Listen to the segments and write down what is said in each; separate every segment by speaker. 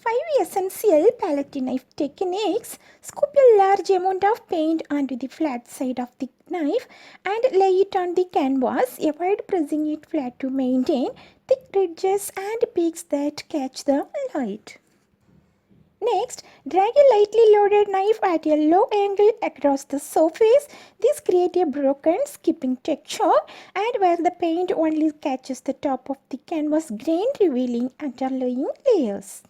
Speaker 1: 5 essential palette knife techniques. Scoop a large amount of paint onto the flat side of the knife and lay it on the canvas. Avoid pressing it flat to maintain thick ridges and peaks that catch the light. Next, drag a lightly loaded knife at a low angle across the surface. This creates a broken, skipping texture, and where the paint only catches the top of the canvas grain, revealing underlying layers.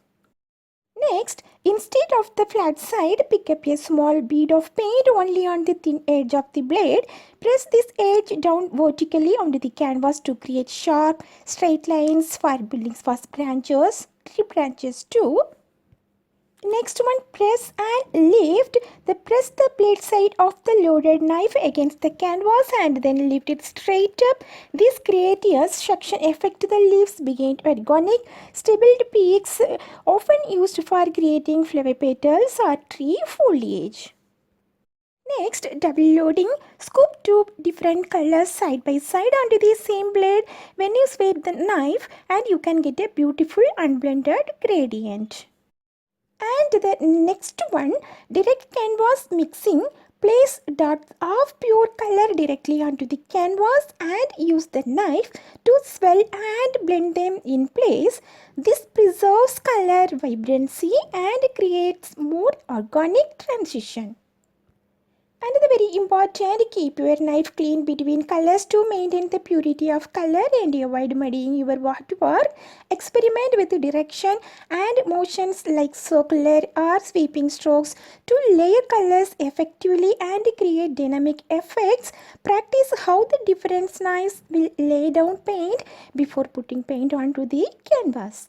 Speaker 1: Next, instead of the flat side, pick up a small bead of paint only on the thin edge of the blade. Press this edge down vertically onto the canvas to create sharp, straight lines for building first branches, tree branches too. Next one, press and lift. Press the blade side of the loaded knife against the canvas and then lift it straight up. This creates a suction effect. The leaves begin ergonic, stable peaks, often used for creating flower petals or tree foliage. Next, double loading. Scoop two different colors side by side onto the same blade. When you sweep the knife, and you can get a beautiful unblended gradient. And the next one, direct canvas mixing. Place dots of pure color directly onto the canvas and use the knife to swirl and blend them in place. This preserves color vibrancy and creates more organic transition. Another very important, keep your knife clean between colors to maintain the purity of color and avoid muddying your artwork. Experiment with direction and motions like circular or sweeping strokes to layer colors effectively and create dynamic effects. Practice how the different knives will lay down paint before putting paint onto the canvas.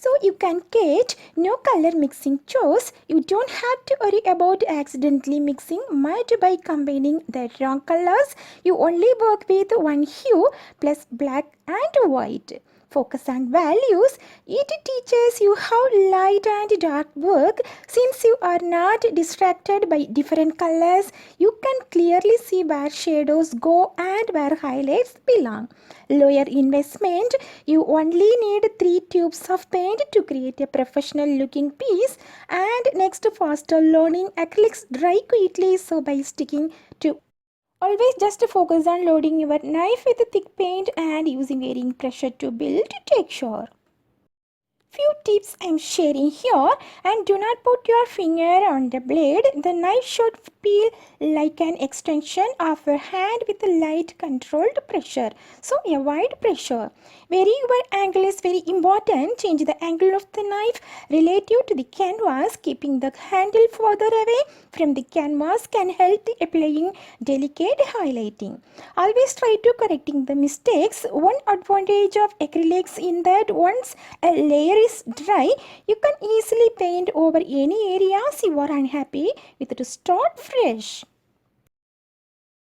Speaker 1: So you can get no color mixing chores. You don't have to worry about accidentally mixing mud by combining the wrong colors. You only work with one hue plus black and white. Focus on values. It teaches you how light and dark work. Since you are not distracted by different colors, you can clearly see where shadows go and where highlights belong. Lower investment. You only need 3 tubes of paint to create a professional looking piece. And next, faster learning. Acrylics dry quickly, so by sticking to always just focus on loading your knife with thick paint and using varying pressure to build texture. Few tips I am sharing here, and do not put your finger on the blade. The knife should feel like an extension of your hand with a light controlled pressure. So avoid pressure. Vary your angle is very important. Change the angle of the knife relative to the canvas. Keeping the handle further away from the canvas can help the applying delicate highlighting. Always try to correcting the mistakes. One advantage of acrylics in that once a layer is dry, you can easily paint over any areas you are unhappy with to start fresh.